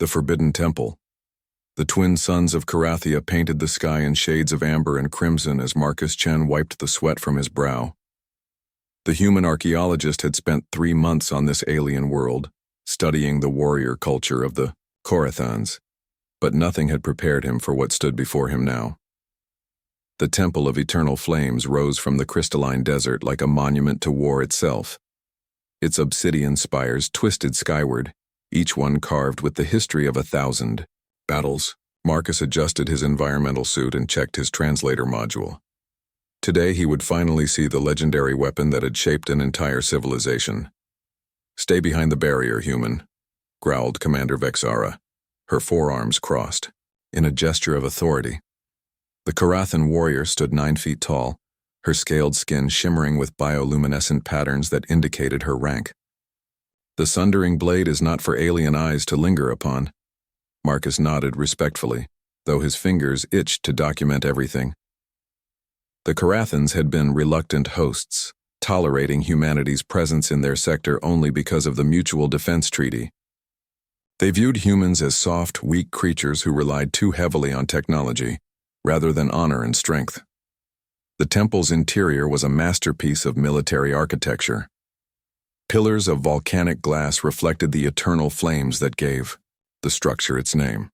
The Forbidden Temple. The twin sons of Carathia painted the sky in shades of amber and crimson as Marcus Chen wiped the sweat from his brow. The human archaeologist had spent 3 months on this alien world, studying the warrior culture of the Korathans, but nothing had prepared him for what stood before him now. The Temple of Eternal Flames rose from the crystalline desert like a monument to war itself. Its obsidian spires twisted skyward, each one carved with the history of 1,000 battles. Marcus adjusted his environmental suit and checked his translator module. Today he would finally see the legendary weapon that had shaped an entire civilization. "Stay behind the barrier, human," growled Commander Vexara, her forearms crossed, in a gesture of authority. The Karathan warrior stood 9 feet tall, her scaled skin shimmering with bioluminescent patterns that indicated her rank. "The sundering blade is not for alien eyes to linger upon." Marcus nodded respectfully, though his fingers itched to document everything. The Karathans had been reluctant hosts, tolerating humanity's presence in their sector only because of the Mutual Defense Treaty. They viewed humans as soft, weak creatures who relied too heavily on technology, rather than honor and strength. The temple's interior was a masterpiece of military architecture. Pillars of volcanic glass reflected the eternal flames that gave the structure its name.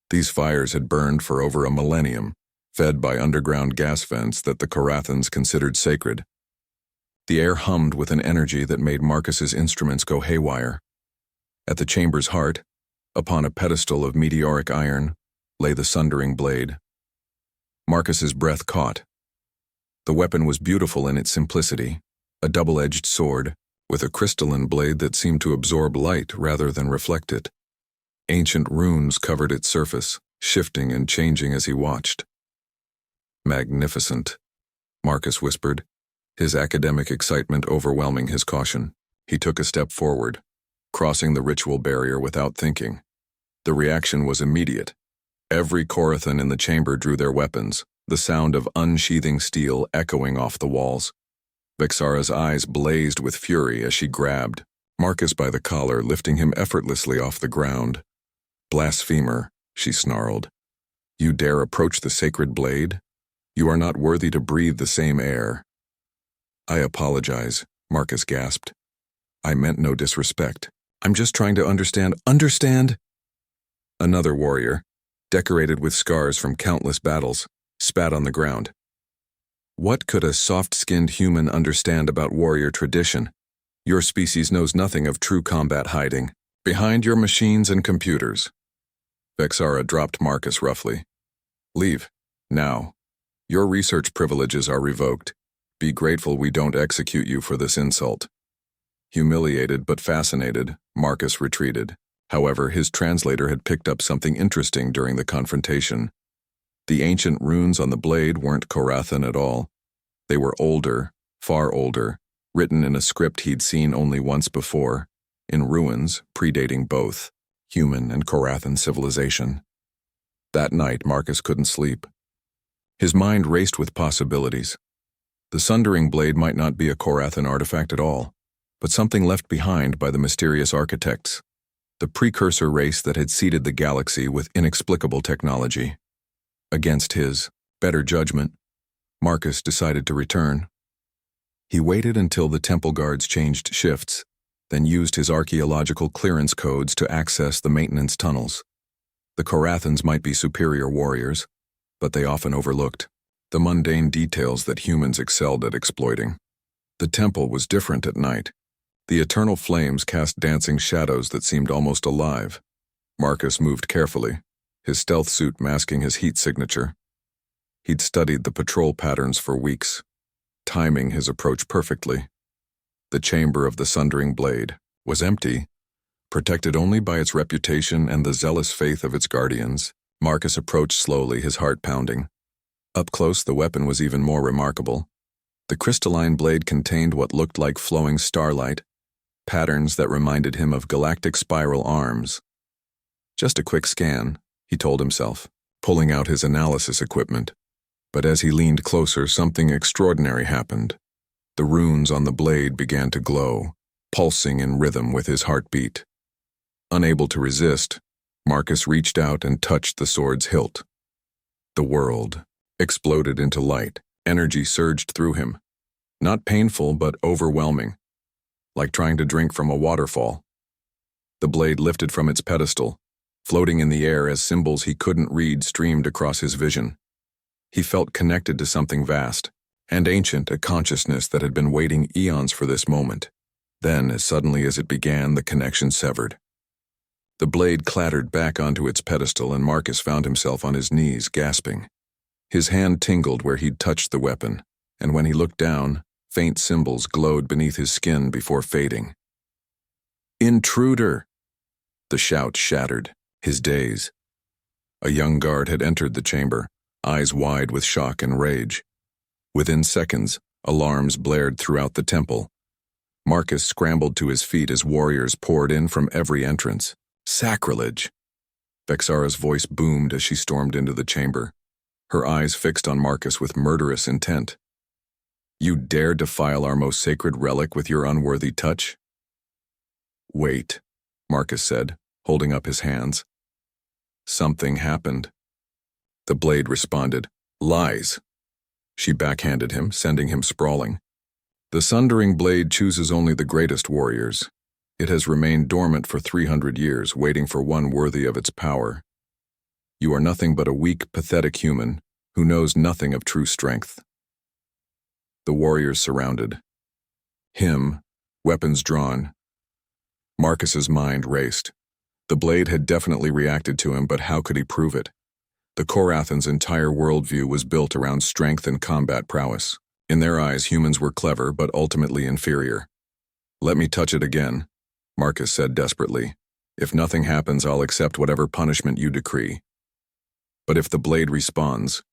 These fires had burned for over a millennium, fed by underground gas vents that the Karathans considered sacred. The air hummed with an energy that made Marcus's instruments go haywire. At the chamber's heart, upon a pedestal of meteoric iron, lay the sundering blade. Marcus's breath caught. The weapon was beautiful in its simplicity, a double-edged sword, with a crystalline blade that seemed to absorb light rather than reflect it. Ancient runes covered its surface, shifting and changing as he watched. "Magnificent," Marcus whispered, his academic excitement overwhelming his caution. He took a step forward, crossing the ritual barrier without thinking. The reaction was immediate. Every Korathan in the chamber drew their weapons, the sound of unsheathing steel echoing off the walls. Vexara's eyes blazed with fury as she grabbed Marcus by the collar, lifting him effortlessly off the ground. "Blasphemer," she snarled. "You dare approach the sacred blade? You are not worthy to breathe the same air." "I apologize," Marcus gasped. "I meant no disrespect. I'm just trying to understand." "Understand?" Another warrior, decorated with scars from countless battles, spat on the ground. "What could a soft-skinned human understand about warrior tradition? Your species knows nothing of true combat hiding behind your machines and computers." Vexara dropped Marcus roughly. "Leave, now. Your research privileges are revoked. Be grateful we don't execute you for this insult." Humiliated but fascinated, Marcus retreated. However, his translator had picked up something interesting during the confrontation. The ancient runes on the blade weren't Korathan at all. They were older, far older, written in a script he'd seen only once before, in ruins predating both human and Korathan civilization. That night, Marcus couldn't sleep. His mind raced with possibilities. The sundering blade might not be a Korathan artifact at all, but something left behind by the mysterious architects, the precursor race that had seeded the galaxy with inexplicable technology. Against his better judgment, Marcus decided to return. He waited until the temple guards changed shifts, then used his archaeological clearance codes to access the maintenance tunnels. The Korathans might be superior warriors, but they often overlooked the mundane details that humans excelled at exploiting. The temple was different at night. The eternal flames cast dancing shadows that seemed almost alive. Marcus moved carefully, his stealth suit masking his heat signature. He'd studied the patrol patterns for weeks, timing his approach perfectly. The chamber of the sundering blade was empty, protected only by its reputation and the zealous faith of its guardians. Marcus approached slowly, his heart pounding. Up close, the weapon was even more remarkable. The crystalline blade contained what looked like flowing starlight, patterns that reminded him of galactic spiral arms. Just a quick scan, he told himself, pulling out his analysis equipment. But as he leaned closer, something extraordinary happened. The runes on the blade began to glow, pulsing in rhythm with his heartbeat. Unable to resist, Marcus reached out and touched the sword's hilt. The world exploded into light. Energy surged through him. Not painful, but overwhelming, like trying to drink from a waterfall. The blade lifted from its pedestal, floating in the air as symbols he couldn't read streamed across his vision. He felt connected to something vast and ancient, a consciousness that had been waiting eons for this moment. Then, as suddenly as it began, the connection severed. The blade clattered back onto its pedestal, and Marcus found himself on his knees, gasping. His hand tingled where he'd touched the weapon, and when he looked down, faint symbols glowed beneath his skin before fading. "Intruder!" The shout shattered his daze. A young guard had entered the chamber, eyes wide with shock and rage. Within seconds, alarms blared throughout the temple. Marcus scrambled to his feet as warriors poured in from every entrance. "Sacrilege!" Vexara's voice boomed as she stormed into the chamber, her eyes fixed on Marcus with murderous intent. "You dare defile our most sacred relic with your unworthy touch?" "Wait," Marcus said, holding up his hands. "Something happened." The blade responded, "Lies." She backhanded him, sending him sprawling. "The sundering blade chooses only the greatest warriors. It has remained dormant for 300 years, waiting for one worthy of its power. You are nothing but a weak, pathetic human who knows nothing of true strength." The warriors surrounded him, weapons drawn. Marcus's mind raced. The blade had definitely reacted to him, but how could he prove it? The Korathans' entire worldview was built around strength and combat prowess. In their eyes, humans were clever, but ultimately inferior. "Let me touch it again," Marcus said desperately. "If nothing happens, I'll accept whatever punishment you decree. But if the blade responds..."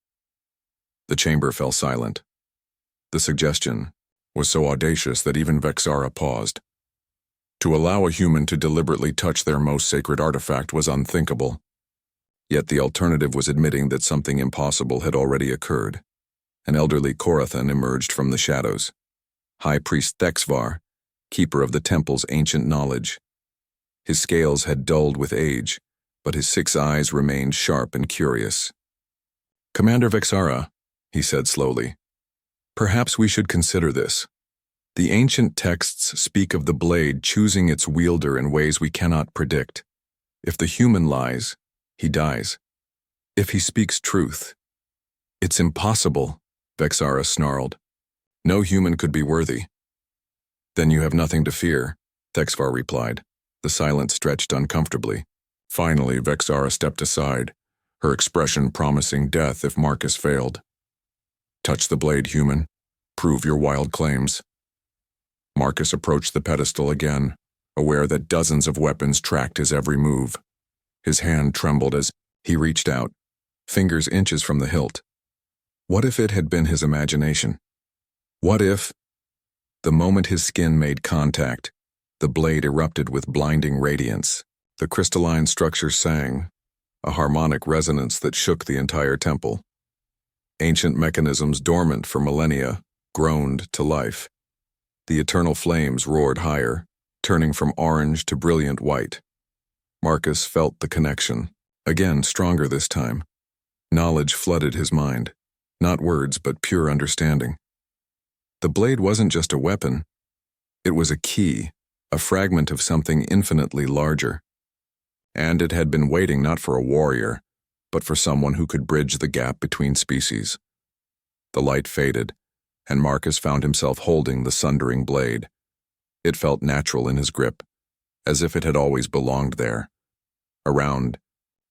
The chamber fell silent. The suggestion was so audacious that even Vexara paused. To allow a human to deliberately touch their most sacred artifact was unthinkable. Yet the alternative was admitting that something impossible had already occurred. An elderly Korathan emerged from the shadows. High Priest Thexvar, keeper of the temple's ancient knowledge. His scales had dulled with age, but his 6 eyes remained sharp and curious. "Commander Vexara," he said slowly, "perhaps we should consider this. The ancient texts speak of the blade choosing its wielder in ways we cannot predict. If the human lies, he dies. If he speaks truth..." "It's impossible," Vexara snarled. "No human could be worthy." "Then you have nothing to fear," Thexvar replied. The silence stretched uncomfortably. Finally, Vexara stepped aside, her expression promising death if Marcus failed. "Touch the blade, human. Prove your wild claims." Marcus approached the pedestal again, aware that dozens of weapons tracked his every move. His hand trembled as he reached out, fingers inches from the hilt. What if it had been his imagination? What if... The moment his skin made contact, the blade erupted with blinding radiance. The crystalline structure sang, a harmonic resonance that shook the entire temple. Ancient mechanisms dormant for millennia groaned to life. The eternal flames roared higher, turning from orange to brilliant white. Marcus felt the connection, again stronger this time. Knowledge flooded his mind, not words but pure understanding. The blade wasn't just a weapon. It was a key, a fragment of something infinitely larger. And it had been waiting not for a warrior, but for someone who could bridge the gap between species. The light faded, and Marcus found himself holding the sundering blade. It felt natural in his grip, as if it had always belonged there. Around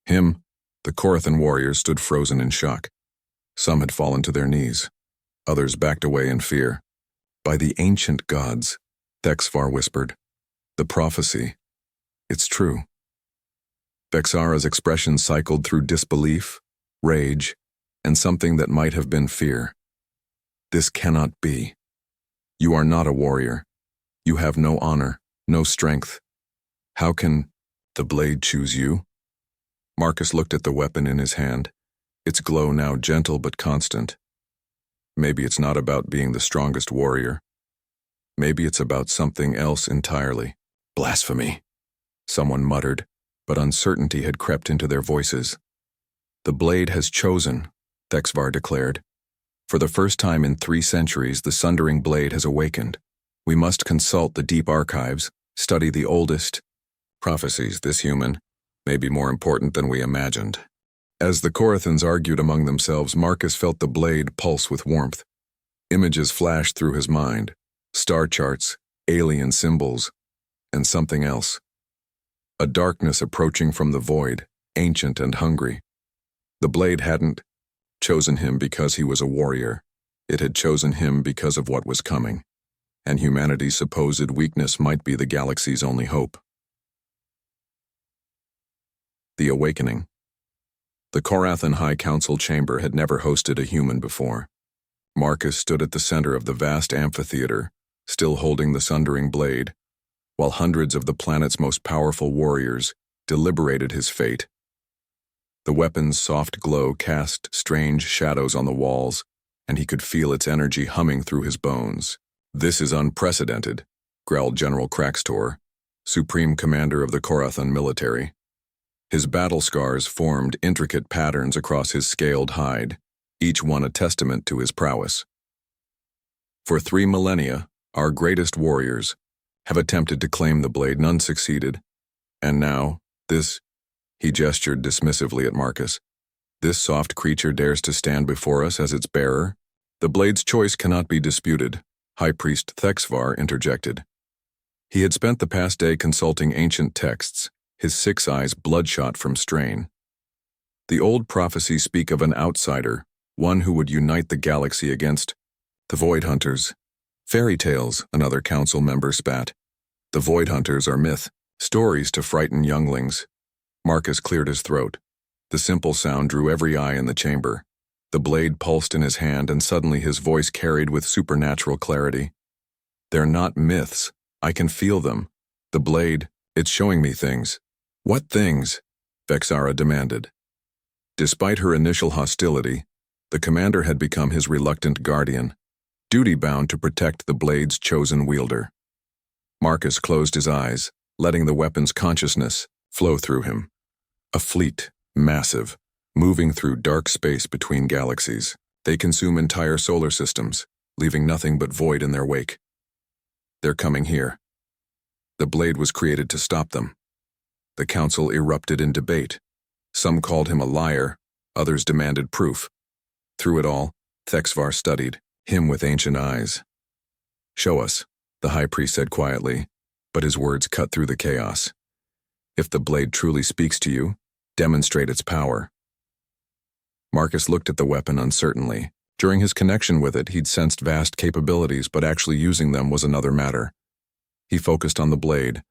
him, the Korathan warriors stood frozen in shock. Some had fallen to their knees. Others backed away in fear. "By the ancient gods," Thexvar whispered. "The prophecy. It's true." Vexara's expression cycled through disbelief, rage, and something that might have been fear. "This cannot be. You are not a warrior. You have no honor, no strength. How can the blade choose you?" Marcus looked at the weapon in his hand, its glow now gentle but constant. Maybe it's not about being the strongest warrior. Maybe it's about something else entirely. "Blasphemy," someone muttered, but uncertainty had crept into their voices. "The blade has chosen," Thexvar declared. "For the first time in 3 centuries, the Sundering Blade has awakened. We must consult the deep archives, study the oldest prophecies. This human may be more important than we imagined." As the Korathans argued among themselves, Marcus felt the blade pulse with warmth. Images flashed through his mind: star charts, alien symbols, and something else. A darkness approaching from the void, ancient and hungry. The blade hadn't chosen him because he was a warrior. It had chosen him because of what was coming, and humanity's supposed weakness might be the galaxy's only hope. The Awakening. The Korathan High Council chamber had never hosted a human before. Marcus stood at the center of the vast amphitheater, still holding the Sundering Blade, while hundreds of the planet's most powerful warriors deliberated his fate. The weapon's soft glow cast strange shadows on the walls, and he could feel its energy humming through his bones. "This is unprecedented," growled General Kraxtor, Supreme Commander of the Korathan military. His battle scars formed intricate patterns across his scaled hide, each one a testament to his prowess. "For 3 millennia, our greatest warriors have attempted to claim the blade, none succeeded. And now, this," he gestured dismissively at Marcus, "this soft creature dares to stand before us as its bearer? The blade's choice cannot be disputed," High Priest Thexvar interjected. He had spent the past day consulting ancient texts, his 6 eyes bloodshot from strain. "The old prophecies speak of an outsider, one who would unite the galaxy against the Void Hunters." "Fairy tales," another council member spat. "The Void Hunters are myth, stories to frighten younglings." Marcus cleared his throat. The simple sound drew every eye in the chamber. The blade pulsed in his hand, and suddenly his voice carried with supernatural clarity. "They're not myths. I can feel them. The blade, it's showing me things." "What things?" Vexara demanded. Despite her initial hostility, the commander had become his reluctant guardian, duty-bound to protect the blade's chosen wielder. Marcus closed his eyes, letting the weapon's consciousness flow through him. A fleet, massive, moving through dark space between galaxies. They consume entire solar systems, leaving nothing but void in their wake. "They're coming here." The blade was created to stop them. The council erupted in debate. Some called him a liar, others demanded proof. Through it all, Thexvar studied, him with ancient eyes. "Show us," the high priest said quietly, but his words cut through the chaos. "If the blade truly speaks to you, demonstrate its power." Marcus looked at the weapon uncertainly. During his connection with it, he'd sensed vast capabilities, but actually using them was another matter. He focused on the blade,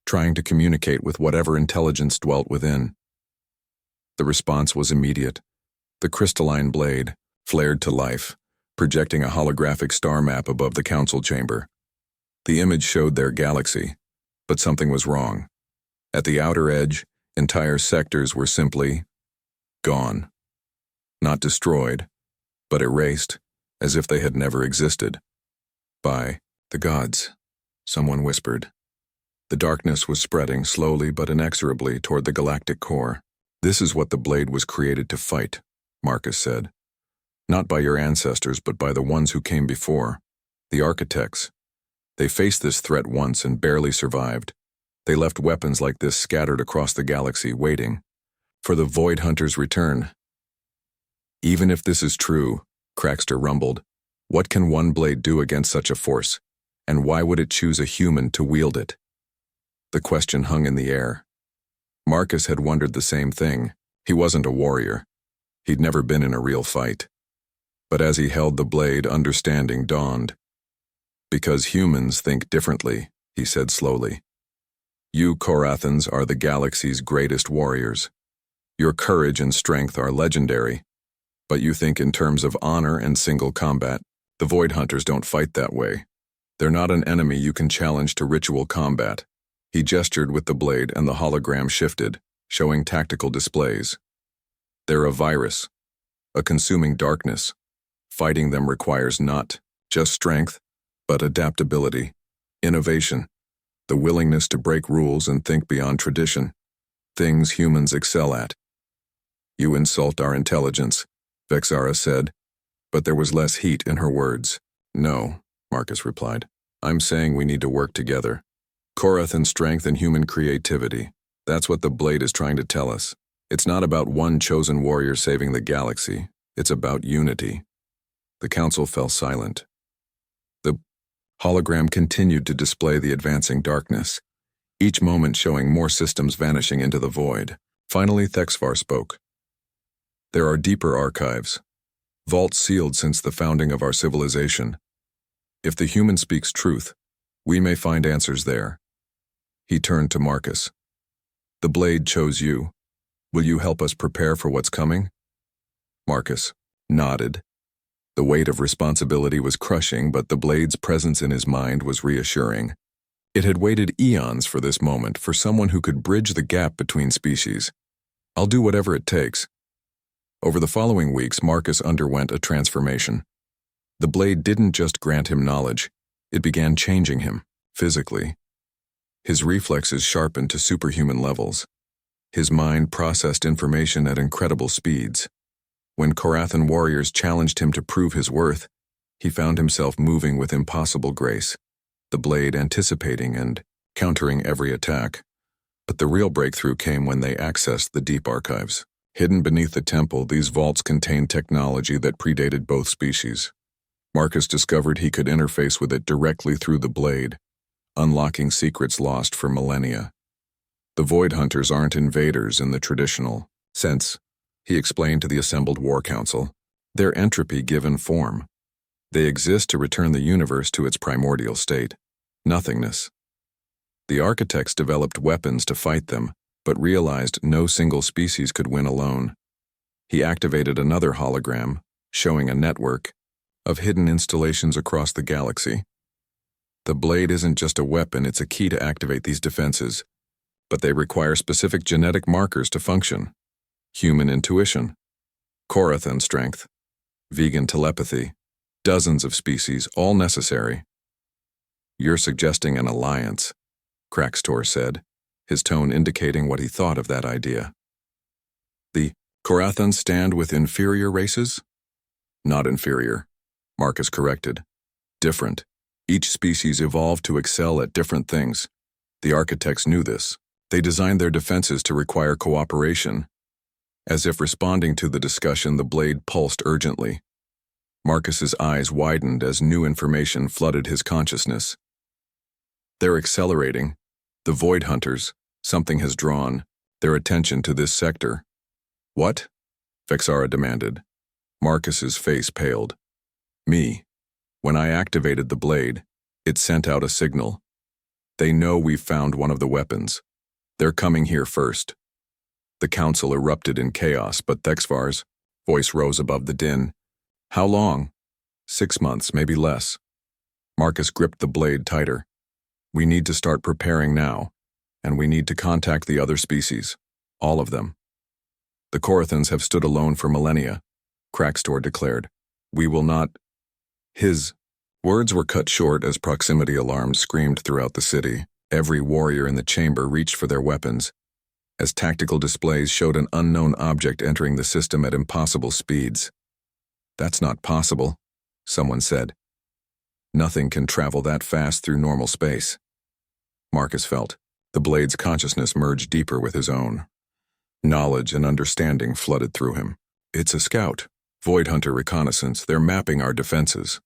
trying to communicate with whatever intelligence dwelt within. The response was immediate. The crystalline blade flared to life, projecting a holographic star map above the council chamber. The image showed their galaxy, but something was wrong. At the outer edge, entire sectors were simply gone. Not destroyed, but erased, as if they had never existed. "By the gods," someone whispered. The darkness was spreading slowly but inexorably toward the galactic core. "This is what the blade was created to fight," Marcus said. "Not by your ancestors, but by the ones who came before, the architects. They faced this threat once and barely survived. They left weapons like this scattered across the galaxy, waiting for the Void Hunter's return." "Even if this is true," Kraxtor rumbled, "what can one blade do against such a force? And why would it choose a human to wield it?" The question hung in the air. Marcus had wondered the same thing. He wasn't a warrior. He'd never been in a real fight. But as he held the blade, understanding dawned. "Because humans think differently," he said slowly. "You Korathans are the galaxy's greatest warriors. Your courage and strength are legendary, but you think in terms of honor and single combat. The Void Hunters don't fight that way. They're not an enemy you can challenge to ritual combat." He gestured with the blade, and the hologram shifted, showing tactical displays. "They're a virus, a consuming darkness. Fighting them requires not just strength, but adaptability, innovation, the willingness to break rules and think beyond tradition. things humans excel at. You insult our intelligence, Vexara said, but there was less heat in her words. No, Marcus replied. I'm saying we need to work together. Korathan strength and human creativity. That's what the blade is trying to tell us. It's not about one chosen warrior saving the galaxy. It's about unity. The council fell silent. The hologram continued to display the advancing darkness, each moment showing more systems vanishing into the void. Finally, Thexvar spoke. There are deeper archives, vaults sealed since the founding of our civilization. If the human speaks truth, we may find answers there. He turned to Marcus. The blade chose you. Will you help us prepare for what's coming? Marcus nodded. The weight of responsibility was crushing, but the blade's presence in his mind was reassuring. It had waited eons for this moment, for someone who could bridge the gap between species. I'll do whatever it takes. Over the following weeks, Marcus underwent a transformation. The blade didn't just grant him knowledge, it began changing him, physically. His reflexes sharpened to superhuman levels. His mind processed information at incredible speeds. When Korathan warriors challenged him to prove his worth, he found himself moving with impossible grace, the blade anticipating and countering every attack. But the real breakthrough came when they accessed the deep archives. Hidden beneath the temple, these vaults contained technology that predated both species. Marcus discovered he could interface with it directly through the blade, unlocking secrets lost for millennia. The Void Hunters aren't invaders in the traditional sense, he explained to the assembled War Council. They're entropy given form. They exist to return the universe to its primordial state, nothingness. The architects developed weapons to fight them, but realized no single species could win alone. He activated another hologram, showing a network of hidden installations across the galaxy. The blade isn't just a weapon, it's a key to activate these defenses, but they require specific genetic markers to function. Human intuition, Korathan strength, vegan telepathy, dozens of species, all necessary. You're suggesting an alliance, Kraxtor said, his tone indicating what he thought of that idea. The Korathans stand with inferior races? Not inferior, Marcus corrected. Different. Each species evolved to excel at different things. The architects knew this. They designed their defenses to require cooperation. As if responding to the discussion, the blade pulsed urgently. Marcus's eyes widened as new information flooded his consciousness. They're accelerating. The Void Hunters, something has drawn their attention to this sector. What? Vexara demanded. Marcus's face paled. Me. When I activated the blade, it sent out a signal. They know we've found one of the weapons. They're coming here first. The council erupted in chaos, but Thexvar's voice rose above the din. How long? 6 months, maybe less. Marcus gripped the blade tighter. We need to start preparing now, and we need to contact the other species, all of them. The Korathans have stood alone for millennia, Kraxtor declared. We will not... His words were cut short as proximity alarms screamed throughout the city. Every warrior in the chamber reached for their weapons, as tactical displays showed an unknown object entering the system at impossible speeds. That's not possible, someone said. Nothing can travel that fast through normal space. Marcus felt. The blade's consciousness merged deeper with his own. Knowledge and understanding flooded through him. It's a scout. Void Hunter reconnaissance. They're mapping our defenses.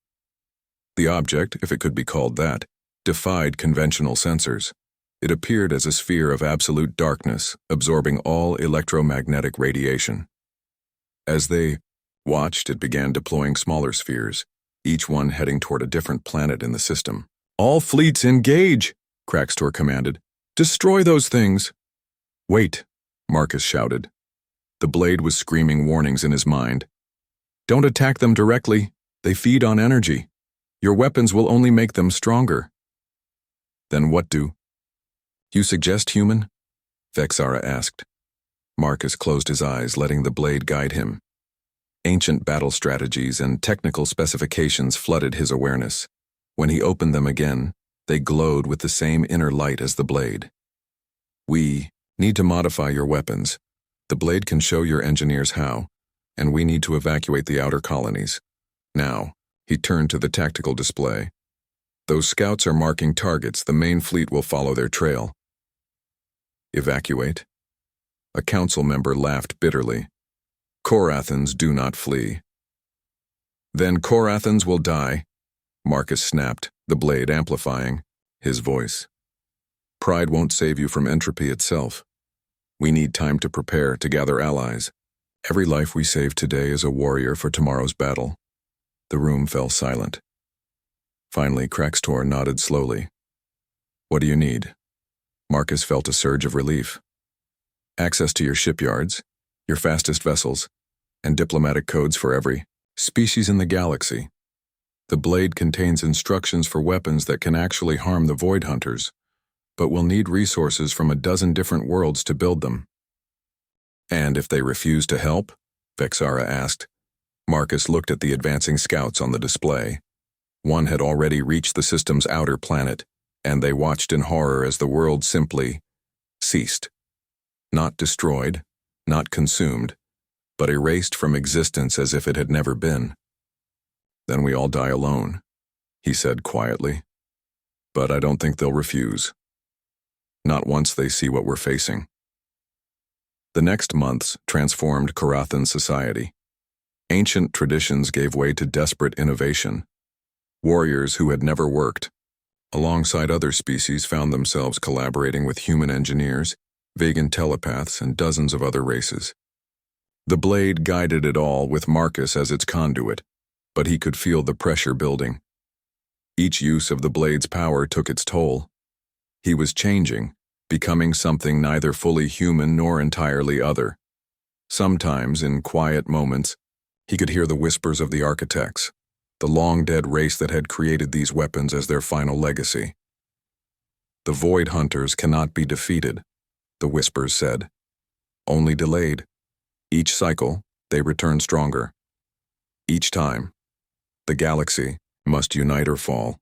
The object, if it could be called that, defied conventional sensors. It appeared as a sphere of absolute darkness, absorbing all electromagnetic radiation. As they watched, it began deploying smaller spheres, each one heading toward a different planet in the system. All fleets engage, Kraxtor commanded. Destroy those things. Wait, Marcus shouted. The blade was screaming warnings in his mind. Don't attack them directly. They feed on energy. Your weapons will only make them stronger. Then what do? You suggest, human? Vexara asked. Marcus closed his eyes, letting the blade guide him. Ancient battle strategies and technical specifications flooded his awareness. When he opened them again, they glowed with the same inner light as the blade. We Need to modify your weapons. The blade can show your engineers how, and we need to evacuate the outer colonies. Now, he turned to the tactical display. Those scouts are marking targets. The main fleet will follow their trail. Evacuate? A council member laughed bitterly. Korathans do not flee. Then Korathans will die, Marcus snapped, the blade amplifying his voice. Pride won't save you from entropy itself. We need time to prepare, to gather allies. Every life we save today is a warrior for tomorrow's battle. The room fell silent. Finally, Kraxtor nodded slowly. What do you need? Marcus felt a surge of relief. Access to your shipyards, your fastest vessels, and diplomatic codes for every species in the galaxy. The blade contains instructions for weapons that can actually harm the Void Hunters, but we'll need resources from a dozen different worlds to build them. And if they refuse to help? Vexara asked. Marcus looked at the advancing scouts on the display. One had already reached the system's outer planet, and they watched in horror as the world simply ceased. Not destroyed, not consumed, but erased from existence as if it had never been. Then we all die alone, he said quietly. But I don't think they'll refuse. Not once they see what we're facing. The next months transformed Korathan society. Ancient traditions gave way to desperate innovation. Warriors who had never worked, alongside other species, found themselves collaborating with human engineers, vegan telepaths, and dozens of other races. The blade guided it all with Marcus as its conduit, but he could feel the pressure building. Each use of the blade's power took its toll. He was changing, becoming something neither fully human nor entirely other. Sometimes, in quiet moments, he could hear the whispers of the architects, the long-dead race that had created these weapons as their final legacy. The Void Hunters cannot be defeated, the whispers said. Only delayed. Each cycle, they return stronger. Each time, the galaxy must unite or fall.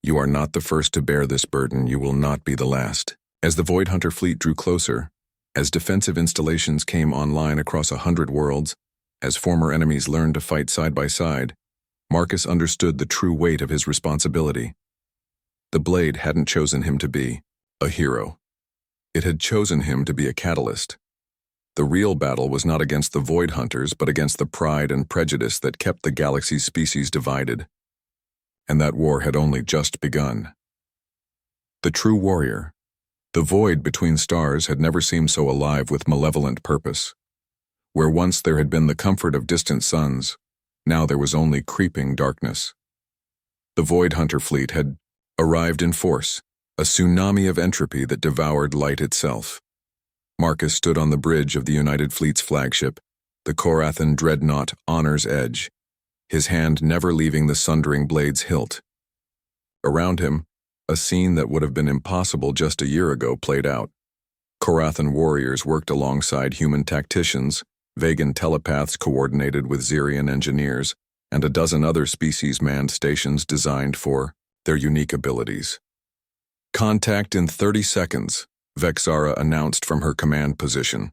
You are not the first to bear this burden. You will not be the last. As the Void Hunter fleet drew closer, as defensive installations came online across 100 worlds, as former enemies learned to fight side by side, Marcus understood the true weight of his responsibility. The blade hadn't chosen him to be a hero. It had chosen him to be a catalyst. The real battle was not against the Void Hunters, but against the pride and prejudice that kept the galaxy's species divided. And that war had only just begun. The true warrior, the void between stars, had never seemed so alive with malevolent purpose. Where once there had been the comfort of distant suns, now there was only creeping darkness. The Void Hunter fleet had arrived in force, a tsunami of entropy that devoured light itself. Marcus stood on the bridge of the United Fleet's flagship, the Korathan dreadnought Honor's Edge, his hand never leaving the sundering blade's hilt. Around him, a scene that would have been impossible just a year ago played out. Korathan warriors worked alongside human tacticians, vegan telepaths coordinated with Xerian engineers, and a dozen other species manned stations designed for their unique abilities. Contact in 30 seconds, Vexara announced from her command position.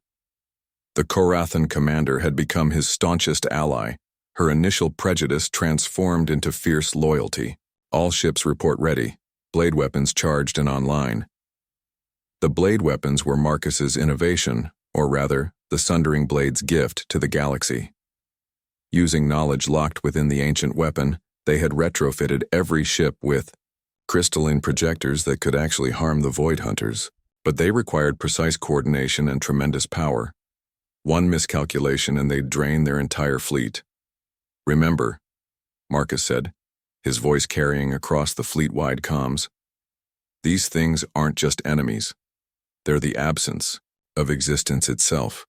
The Korathan commander had become his staunchest ally, her initial prejudice transformed into fierce loyalty. All ships report ready, blade weapons charged and online. The blade weapons were Marcus's innovation, or rather, the Sundering Blade's gift to the galaxy. Using knowledge locked within the ancient weapon, they had retrofitted every ship with crystalline projectors that could actually harm the Void Hunters, but they required precise coordination and tremendous power. One miscalculation and they'd drain their entire fleet. Remember, Marcus said, his voice carrying across the fleet-wide comms, these things aren't just enemies. They're the absence of existence itself.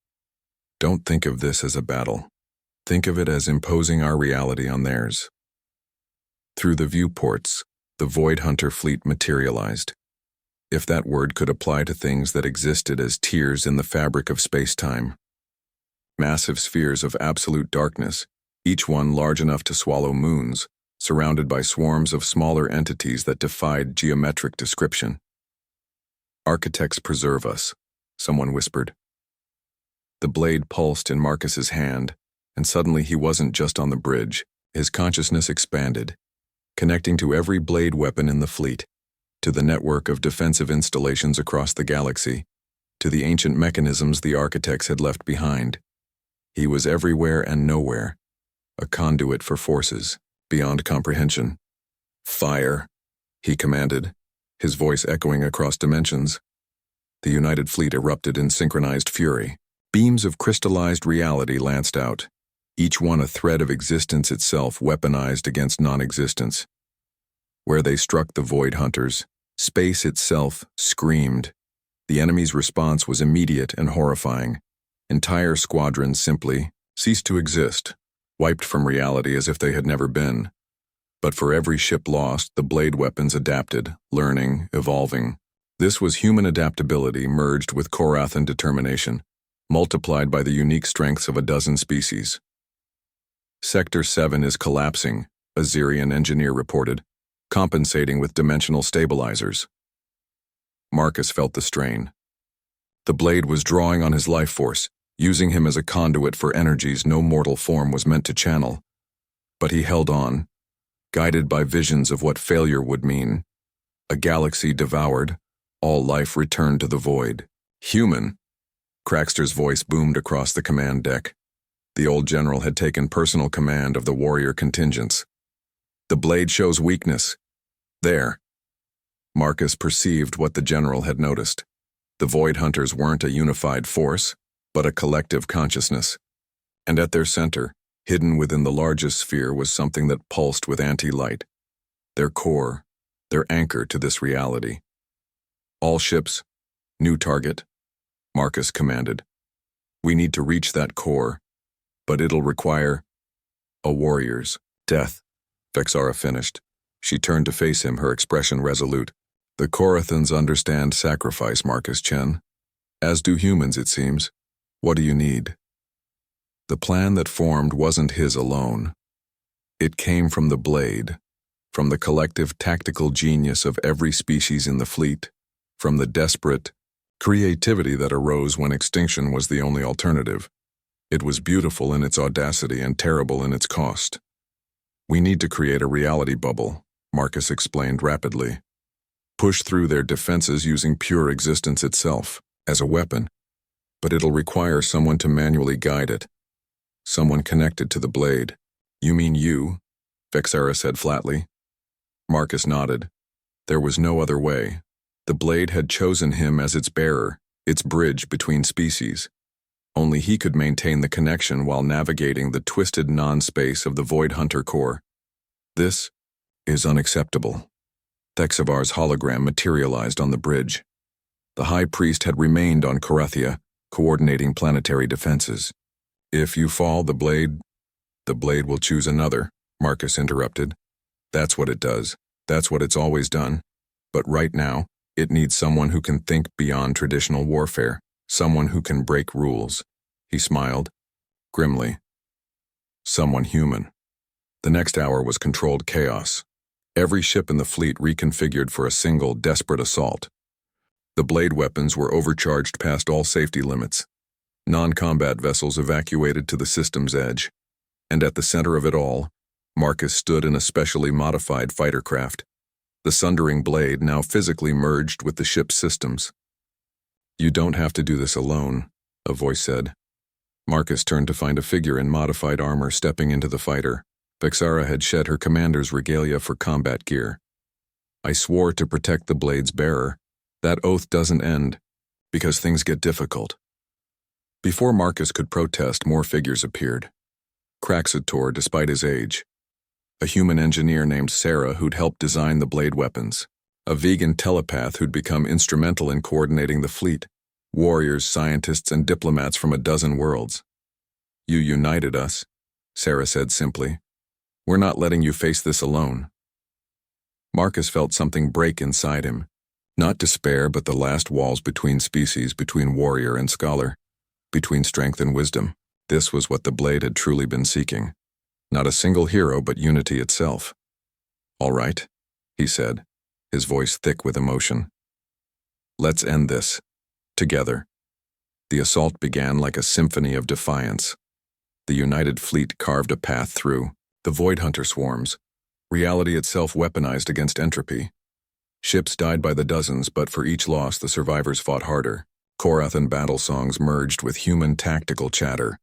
Don't think of this as a battle. Think of it as imposing our reality on theirs. Through the viewports, the Void Hunter fleet materialized. If that word could apply to things that existed as tears in the fabric of space-time. Massive spheres of absolute darkness, each one large enough to swallow moons, surrounded by swarms of smaller entities that defied geometric description. Architects preserve us, someone whispered. The blade pulsed in Marcus's hand, and suddenly he wasn't just on the bridge. His consciousness expanded, connecting to every blade weapon in the fleet, to the network of defensive installations across the galaxy, to the ancient mechanisms the architects had left behind. He was everywhere and nowhere, a conduit for forces beyond comprehension. "Fire," he commanded, his voice echoing across dimensions. The united fleet erupted in synchronized fury. Beams of crystallized reality lanced out, each one a thread of existence itself weaponized against non-existence. Where they struck the Void Hunters, space itself screamed. The enemy's response was immediate and horrifying. Entire squadrons simply ceased to exist, wiped from reality as if they had never been. But for every ship lost, the blade weapons adapted, learning, evolving. This was human adaptability merged with Korathan determination, multiplied by the unique strengths of a dozen species. "Sector 7 is collapsing," a Xerian engineer reported, compensating with dimensional stabilizers. Marcus felt the strain. The blade was drawing on his life force, using him as a conduit for energies no mortal form was meant to channel. But he held on, guided by visions of what failure would mean. A galaxy devoured, all life returned to the void. "Human," Crackster's voice boomed across the command deck. The old general had taken personal command of the warrior contingents. "The blade shows weakness. There." Marcus perceived what the general had noticed. The Void Hunters weren't a unified force, but a collective consciousness. And at their center, hidden within the largest sphere, was something that pulsed with anti-light. Their core, their anchor to this reality. "All ships, new target," Marcus commanded. "We need to reach that core, but it'll require a warrior's death," Vexara finished. She turned to face him, her expression resolute. "The Korathans understand sacrifice, Marcus Chen. As do humans, it seems. What do you need?" The plan that formed wasn't his alone. It came from the blade, from the collective tactical genius of every species in the fleet, from the desperate creativity that arose when extinction was the only alternative. It was beautiful in its audacity and terrible in its cost. "We need to create a reality bubble," Marcus explained rapidly. "Push through their defenses using pure existence itself, as a weapon. But it'll require someone to manually guide it. Someone connected to the blade." "You mean you?" Vexara said flatly. Marcus nodded. There was no other way. The blade had chosen him as its bearer, its bridge between species. Only he could maintain the connection while navigating the twisted non-space of the Void Hunter core. "This is unacceptable." Thexavar's hologram materialized on the bridge. The High Priest had remained on Korathia, coordinating planetary defenses. "If you fall, the blade will choose another," Marcus interrupted. "That's what it does. That's what it's always done. But right now, it needs someone who can think beyond traditional warfare, someone who can break rules." He smiled, grimly. "Someone human." The next hour was controlled chaos. Every ship in the fleet reconfigured for a single, desperate assault. The blade weapons were overcharged past all safety limits. Non-combat vessels evacuated to the system's edge. And at the center of it all, Marcus stood in a specially modified fighter craft. The sundering blade now physically merged with the ship's systems. "You don't have to do this alone," a voice said. Marcus turned to find a figure in modified armor stepping into the fighter. Vexara had shed her commander's regalia for combat gear. "I swore to protect the blade's bearer. That oath doesn't end, because things get difficult." Before Marcus could protest, more figures appeared. Craxator, despite his age. A human engineer named Sarah who'd helped design the blade weapons. A vegan telepath who'd become instrumental in coordinating the fleet. Warriors, scientists, and diplomats from a dozen worlds. "You united us," Sarah said simply. "We're not letting you face this alone." Marcus felt something break inside him. Not despair, but the last walls between species, between warrior and scholar, between strength and wisdom. This was what the blade had truly been seeking. Not a single hero, but unity itself. "All right," he said, his voice thick with emotion. "Let's end this. Together." The assault began like a symphony of defiance. The united fleet carved a path through the Void Hunter swarms, reality itself weaponized against entropy. Ships died by the dozens, but for each loss the survivors fought harder. Korathan battle songs merged with human tactical chatter,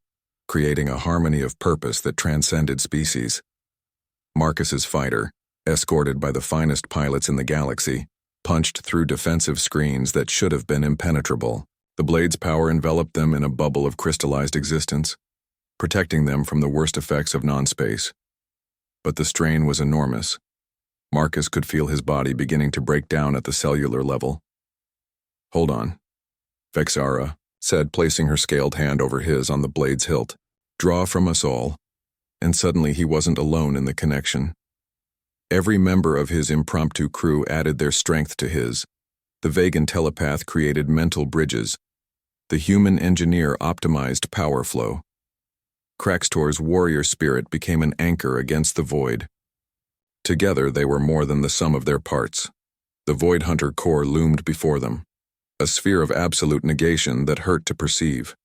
creating a harmony of purpose that transcended species. Marcus's fighter, escorted by the finest pilots in the galaxy, punched through defensive screens that should have been impenetrable. The blade's power enveloped them in a bubble of crystallized existence, protecting them from the worst effects of non-space. But the strain was enormous. Marcus could feel his body beginning to break down at the cellular level. "Hold on," Vexara said, placing her scaled hand over his on the blade's hilt. "Draw from us all." And suddenly he wasn't alone in the connection. Every member of his impromptu crew added their strength to his. The Vegan telepath created mental bridges. The human engineer optimized power flow. Kraxtor's warrior spirit became an anchor against the void. Together they were more than the sum of their parts. The Void Hunter core loomed before them, a sphere of absolute negation that hurt to perceive.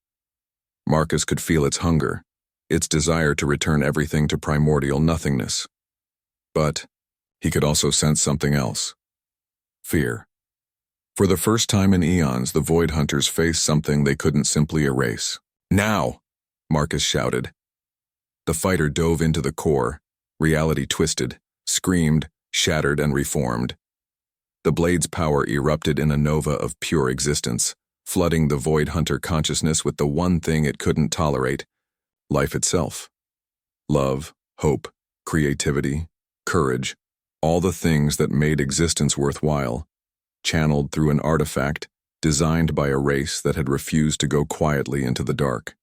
Marcus could feel its hunger, its desire to return everything to primordial nothingness. But he could also sense something else. Fear. For the first time in eons, the Void Hunters faced something they couldn't simply erase. "Now!" Marcus shouted. The fighter dove into the core, reality twisted, screamed, shattered, and reformed. The blade's power erupted in a nova of pure existence, flooding the Void Hunter consciousness with the one thing it couldn't tolerate: life itself. Love, hope, creativity, courage, all the things that made existence worthwhile, channeled through an artifact designed by a race that had refused to go quietly into the dark.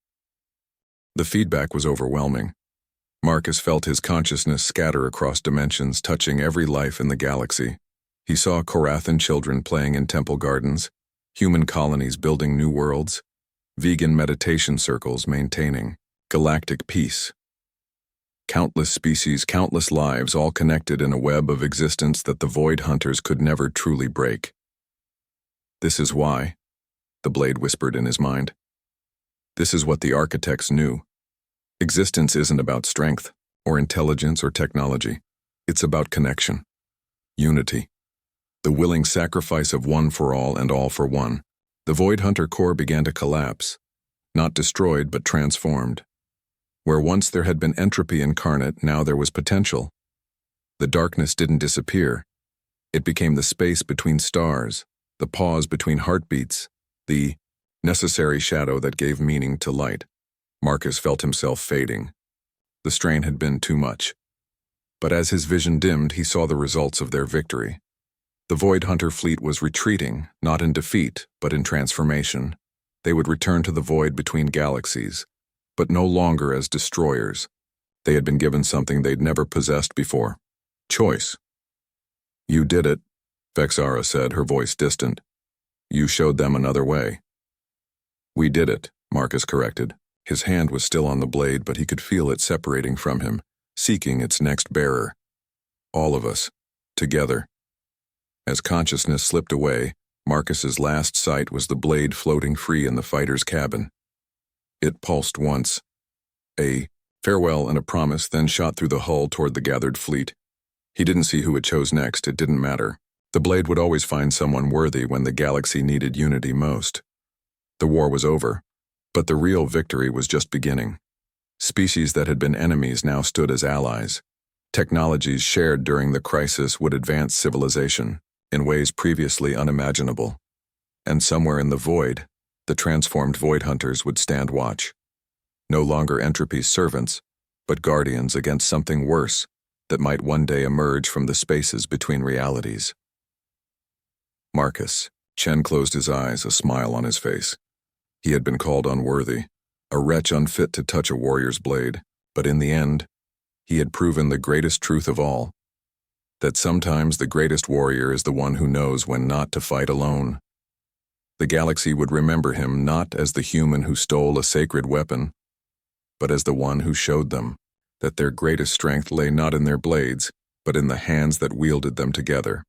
The feedback was overwhelming. Marcus felt his consciousness scatter across dimensions, touching every life in the galaxy. He saw Korathan children playing in temple gardens, human colonies building new worlds, vegan meditation circles maintaining galactic peace. Countless species, countless lives, all connected in a web of existence that the Void Hunters could never truly break. "This is why," the blade whispered in his mind. "This is what the architects knew. Existence isn't about strength, or intelligence, or technology. It's about connection, unity, the willing sacrifice of one for all and all for one." The Void Hunter core began to collapse, not destroyed but transformed. Where once there had been entropy incarnate, now there was potential. The darkness didn't disappear. It became the space between stars, the pause between heartbeats, the necessary shadow that gave meaning to light. Marcus felt himself fading. The strain had been too much. But as his vision dimmed, he saw the results of their victory. The Void Hunter fleet was retreating, not in defeat, but in transformation. They would return to the void between galaxies, but no longer as destroyers. They had been given something they'd never possessed before: choice. "You did it," Vexara said, her voice distant. "You showed them another way." "We did it," Marcus corrected. His hand was still on the blade, but he could feel it separating from him, seeking its next bearer. "All of us, together." As consciousness slipped away, Marcus's last sight was the blade floating free in the fighter's cabin. It pulsed once. A farewell and a promise, then shot through the hull toward the gathered fleet. He didn't see who it chose next. It didn't matter. The blade would always find someone worthy when the galaxy needed unity most. The war was over, but the real victory was just beginning. Species that had been enemies now stood as allies. Technologies shared during the crisis would advance civilization in ways previously unimaginable. And somewhere in the void, the transformed Void Hunters would stand watch. No longer entropy's servants, but guardians against something worse that might one day emerge from the spaces between realities. Marcus. Chen closed his eyes, a smile on his face. He had been called unworthy, a wretch unfit to touch a warrior's blade, but in the end, he had proven the greatest truth of all, that sometimes the greatest warrior is the one who knows when not to fight alone. The galaxy would remember him not as the human who stole a sacred weapon, but as the one who showed them that their greatest strength lay not in their blades, but in the hands that wielded them together.